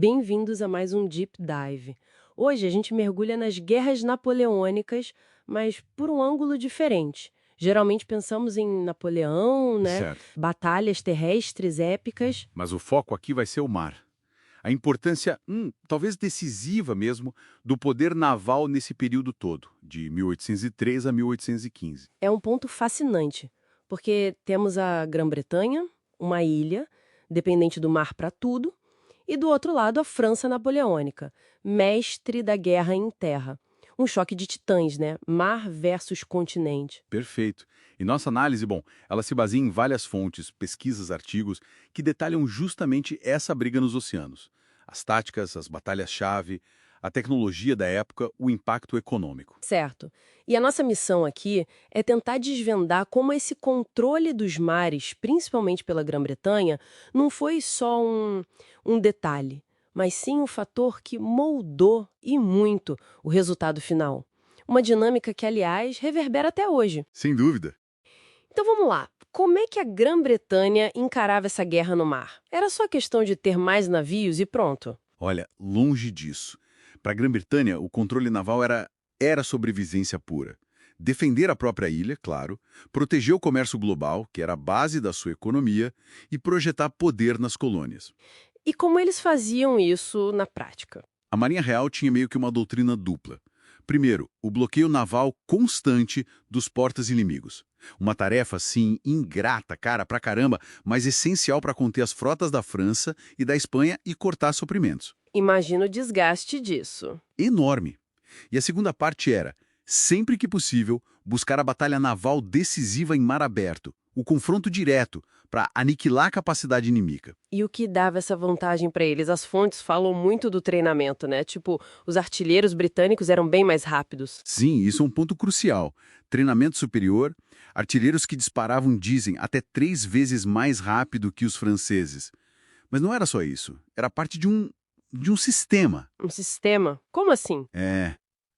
Bem-vindos a mais um Deep Dive. Hoje a gente mergulha nas guerras napoleônicas, mas por um ângulo diferente. Geralmente pensamos em Napoleão, né? Certo. Batalhas terrestres épicas. Mas o foco aqui vai ser o mar. A importância, talvez decisiva mesmo, do poder naval nesse período todo, de 1803 a 1815. É um ponto fascinante, porque temos a Grã-Bretanha, uma ilha, dependente do mar para tudo, e do outro lado a França napoleônica, mestre da guerra em terra. Um choque de titãs, né? Mar versus continente. Perfeito. E nossa análise, ela se baseia em várias fontes, pesquisas, artigos, que detalham justamente essa briga nos oceanos. As táticas, as batalhas-chave, a tecnologia da época, o impacto econômico. Certo. E a nossa missão aqui é tentar desvendar como esse controle dos mares, principalmente pela Grã-Bretanha, não foi só um detalhe, mas sim um fator que moldou e muito o resultado final. Uma dinâmica que, aliás, reverbera até hoje. Sem dúvida. Então vamos lá. Como é que a Grã-Bretanha encarava essa guerra no mar? Era só questão de ter mais navios e pronto? Olha, longe disso. Para a Grã-Bretanha, o controle naval era sobrevivência pura. Defender a própria ilha, claro, proteger o comércio global, que era a base da sua economia, e projetar poder nas colônias. E como eles faziam isso na prática? A Marinha Real tinha meio que uma doutrina dupla. Primeiro, o bloqueio naval constante dos portos inimigos. Uma tarefa, sim, ingrata, cara, pra caramba, mas essencial para conter as frotas da França e da Espanha e cortar suprimentos. Imagino o desgaste disso. Enorme. E a segunda parte era, sempre que possível, buscar a batalha naval decisiva em mar aberto, o confronto direto, para aniquilar a capacidade inimiga. E o que dava essa vantagem para eles? As fontes falam muito do treinamento, né? Tipo, os artilheiros britânicos eram bem mais rápidos. Sim, isso é um ponto crucial. Treinamento superior, artilheiros que disparavam, dizem, até 3 vezes mais rápido que os franceses. Mas não era só isso, era parte de um sistema. Um sistema? Como assim?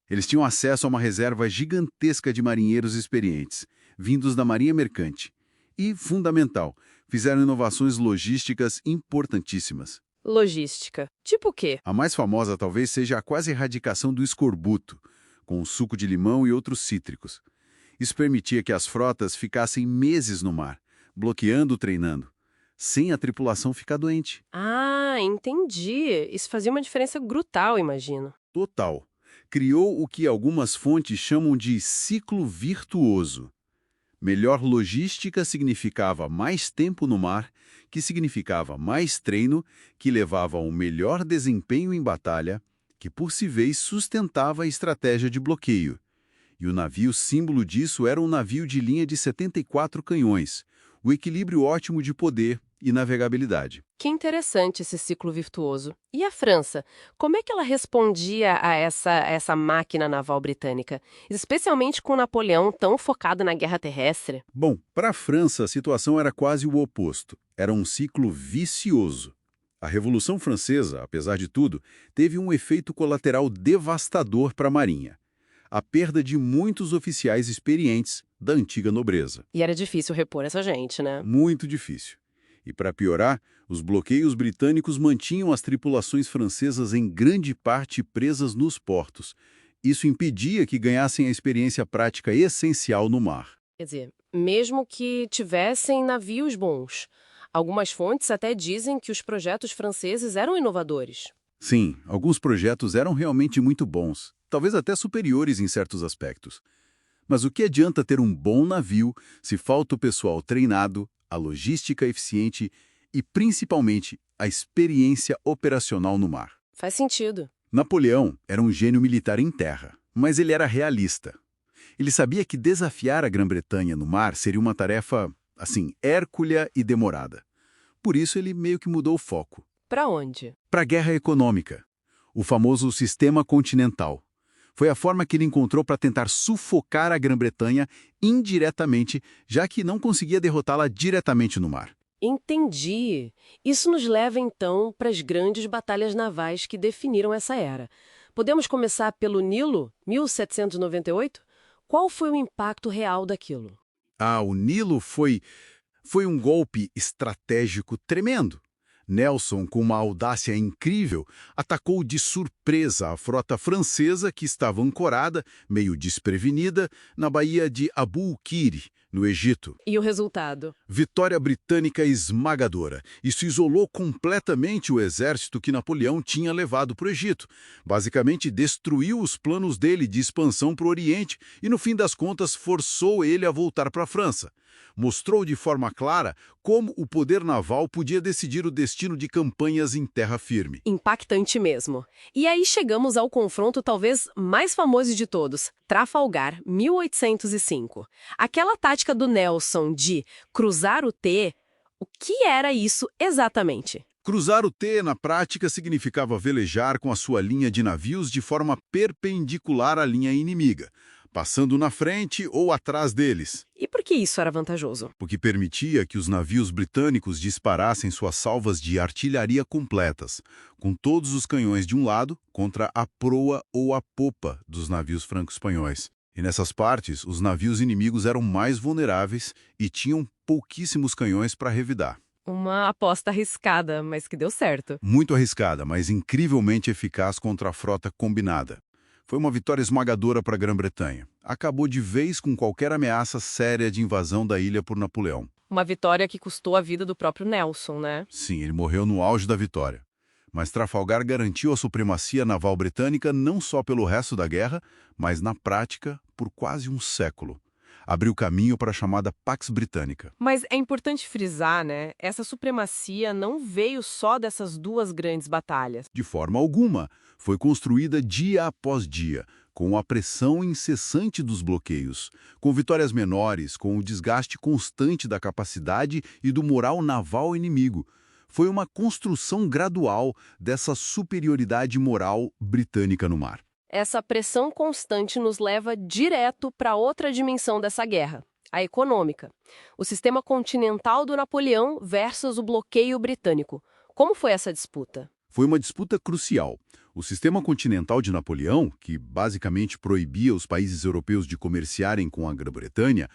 Eles tinham acesso a uma reserva gigantesca de marinheiros experientes, vindos da Marinha Mercante. E, fundamental, fizeram inovações logísticas importantíssimas. Logística. Tipo o quê? A mais famosa talvez seja a quase erradicação do escorbuto, com suco de limão e outros cítricos. Isso permitia que as frotas ficassem meses no mar, bloqueando, treinando, sem a tripulação ficar doente. Ah, entendi. Isso fazia uma diferença brutal, imagino. Total. Criou o que algumas fontes chamam de ciclo virtuoso. Melhor logística significava mais tempo no mar, que significava mais treino, que levava a um melhor desempenho em batalha, que por si vez sustentava a estratégia de bloqueio. E o navio símbolo disso era um navio de linha de 74 canhões, o equilíbrio ótimo de poder e navegabilidade. Que interessante esse ciclo virtuoso. E a França? Como é que ela respondia a essa máquina naval britânica? Especialmente com Napoleão tão focado na guerra terrestre? Bom, para a França a situação era quase o oposto. Era um ciclo vicioso. A Revolução Francesa, apesar de tudo, teve um efeito colateral devastador para a Marinha. A perda de muitos oficiais experientes da antiga nobreza. E era difícil repor essa gente, né? Muito difícil. E para piorar, os bloqueios britânicos mantinham as tripulações francesas em grande parte presas nos portos. Isso impedia que ganhassem a experiência prática essencial no mar. Quer dizer, mesmo que tivessem navios bons. Algumas fontes até dizem que os projetos franceses eram inovadores. Sim, alguns projetos eram realmente muito bons, talvez até superiores em certos aspectos. Mas o que adianta ter um bom navio se falta o pessoal treinado, a logística eficiente e, principalmente, a experiência operacional no mar? Faz sentido. Napoleão era um gênio militar em terra, mas ele era realista. Ele sabia que desafiar a Grã-Bretanha no mar seria uma tarefa, hércúlea e demorada. Por isso ele meio que mudou o foco. Para onde? Para a guerra econômica, o famoso sistema continental. Foi a forma que ele encontrou para tentar sufocar a Grã-Bretanha indiretamente, já que não conseguia derrotá-la diretamente no mar. Entendi. Isso nos leva, então, para as grandes batalhas navais que definiram essa era. Podemos começar pelo Nilo, 1798? Qual foi o impacto real daquilo? O Nilo foi um golpe estratégico tremendo. Nelson, com uma audácia incrível, atacou de surpresa a frota francesa que estava ancorada, meio desprevenida, na baía de Abu Qir, no Egito. E o resultado? Vitória britânica esmagadora. Isso isolou completamente o exército que Napoleão tinha levado para o Egito. Basicamente, destruiu os planos dele de expansão para o Oriente e, no fim das contas, forçou ele a voltar para a França. Mostrou de forma clara como o poder naval podia decidir o destino de campanhas em terra firme. Impactante mesmo. E aí chegamos ao confronto talvez mais famoso de todos, Trafalgar, 1805. Aquela tática do Nelson de cruzar o T, o que era isso exatamente? Cruzar o T, na prática, significava velejar com a sua linha de navios de forma perpendicular à linha inimiga, passando na frente ou atrás deles, E por que isso era vantajoso? o que permitia que os navios britânicos disparassem suas salvas de artilharia completas, com todos os canhões de um lado contra a proa ou a popa dos navios franco-espanhóis. E nessas partes, os navios inimigos eram mais vulneráveis e tinham pouquíssimos canhões para revidar. Uma aposta arriscada, mas que deu certo. Muito arriscada, mas incrivelmente eficaz contra a frota combinada. Foi uma vitória esmagadora para a Grã-Bretanha. Acabou de vez com qualquer ameaça séria de invasão da ilha por Napoleão. Uma vitória que custou a vida do próprio Nelson, né? Sim, ele morreu no auge da vitória. Mas Trafalgar garantiu a supremacia naval britânica não só pelo resto da guerra, mas na prática por quase um século. Abriu caminho para a chamada Pax Britânica. Mas é importante frisar, né? Essa supremacia não veio só dessas duas grandes batalhas. De forma alguma, foi construída dia após dia, com a pressão incessante dos bloqueios, com vitórias menores, com o desgaste constante da capacidade e do moral naval inimigo. Foi uma construção gradual dessa superioridade moral britânica no mar. Essa pressão constante nos leva direto para outra dimensão dessa guerra, a econômica. O sistema continental do Napoleão versus o bloqueio britânico. Como foi essa disputa? Foi uma disputa crucial. O sistema continental de Napoleão, que basicamente proibia os países europeus de comerciarem com a Grã-Bretanha,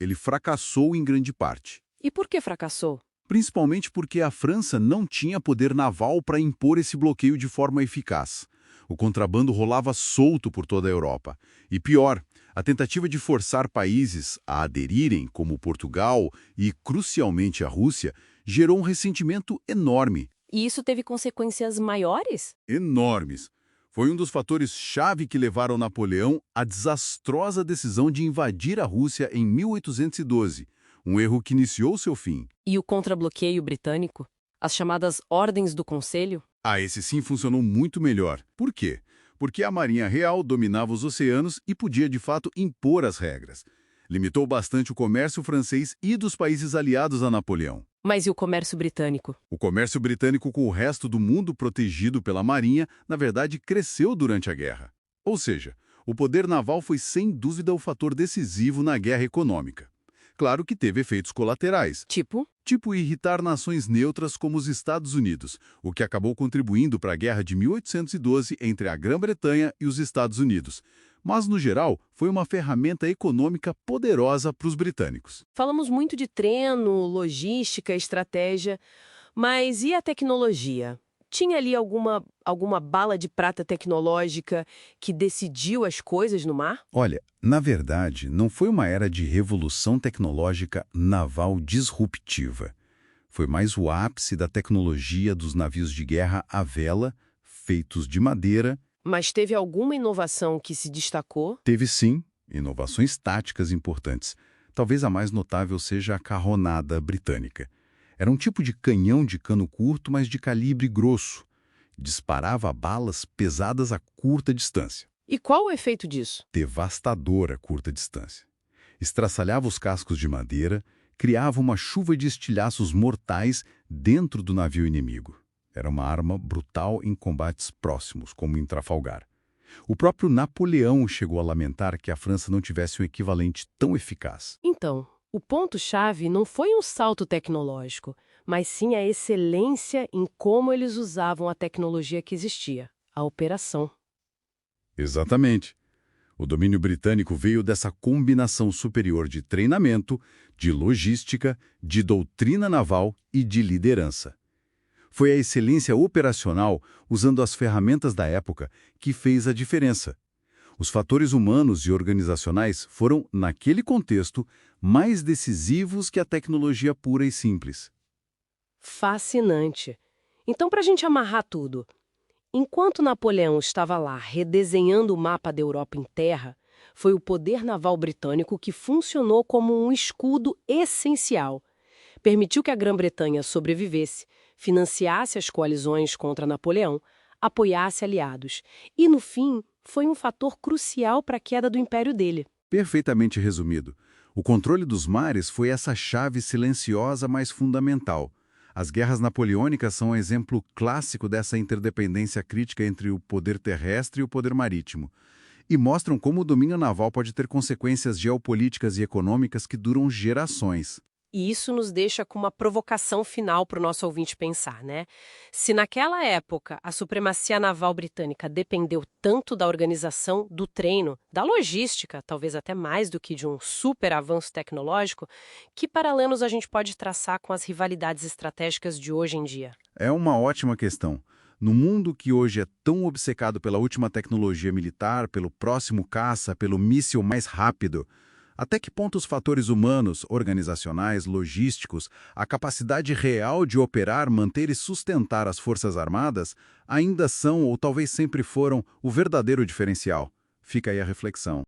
ele fracassou em grande parte. E por que fracassou? Principalmente porque a França não tinha poder naval para impor esse bloqueio de forma eficaz. O contrabando rolava solto por toda a Europa. E pior, a tentativa de forçar países a aderirem, como Portugal e, crucialmente, a Rússia, gerou um ressentimento enorme. E isso teve consequências maiores? Enormes. Foi um dos fatores-chave que levaram Napoleão à desastrosa decisão de invadir a Rússia em 1812, um erro que iniciou seu fim. E o contrabloqueio britânico? As chamadas Ordens do Conselho? Esse sim funcionou muito melhor. Por quê? Porque a Marinha Real dominava os oceanos e podia, de fato, impor as regras. Limitou bastante o comércio francês e dos países aliados a Napoleão. Mas e o comércio britânico? O comércio britânico com o resto do mundo protegido pela Marinha, na verdade, cresceu durante a guerra. Ou seja, o poder naval foi sem dúvida o fator decisivo na guerra econômica. Claro que teve efeitos colaterais. Tipo irritar nações neutras como os Estados Unidos, o que acabou contribuindo para a guerra de 1812 entre a Grã-Bretanha e os Estados Unidos. Mas, no geral, foi uma ferramenta econômica poderosa para os britânicos. Falamos muito de treino, logística, estratégia, mas e a tecnologia? Tinha ali alguma bala de prata tecnológica que decidiu as coisas no mar? Olha, na verdade, não foi uma era de revolução tecnológica naval disruptiva. Foi mais o ápice da tecnologia dos navios de guerra à vela, feitos de madeira. Mas teve alguma inovação que se destacou? Teve sim, inovações táticas importantes. Talvez a mais notável seja a carronada britânica. Era um tipo de canhão de cano curto, mas de calibre grosso. Disparava balas pesadas a curta distância. E qual o efeito disso? Devastador a curta distância. Estraçalhava os cascos de madeira, criava uma chuva de estilhaços mortais dentro do navio inimigo. Era uma arma brutal em combates próximos, como em Trafalgar. O próprio Napoleão chegou a lamentar que a França não tivesse um equivalente tão eficaz. Então, o ponto-chave não foi um salto tecnológico, mas sim a excelência em como eles usavam a tecnologia que existia, a operação. Exatamente. O domínio britânico veio dessa combinação superior de treinamento, de logística, de doutrina naval e de liderança. Foi a excelência operacional, usando as ferramentas da época, que fez a diferença. Os fatores humanos e organizacionais foram, naquele contexto, mais decisivos que a tecnologia pura e simples. Fascinante. Então, para a gente amarrar tudo, enquanto Napoleão estava lá redesenhando o mapa da Europa em terra, foi o poder naval britânico que funcionou como um escudo essencial. Permitiu que a Grã-Bretanha sobrevivesse, financiasse as coalizões contra Napoleão, apoiasse aliados e, no fim, foi um fator crucial para a queda do império dele. Perfeitamente resumido. O controle dos mares foi essa chave silenciosa, mas fundamental. As guerras napoleônicas são um exemplo clássico dessa interdependência crítica entre o poder terrestre e o poder marítimo, e mostram como o domínio naval pode ter consequências geopolíticas e econômicas que duram gerações. E isso nos deixa com uma provocação final para o nosso ouvinte pensar, né? Se naquela época a supremacia naval britânica dependeu tanto da organização, do treino, da logística, talvez até mais do que de um super avanço tecnológico, que paralelos a gente pode traçar com as rivalidades estratégicas de hoje em dia? É uma ótima questão. No mundo que hoje é tão obcecado pela última tecnologia militar, pelo próximo caça, pelo míssil mais rápido, até que ponto os fatores humanos, organizacionais, logísticos, a capacidade real de operar, manter e sustentar as forças armadas, ainda são ou talvez sempre foram o verdadeiro diferencial? Fica aí a reflexão.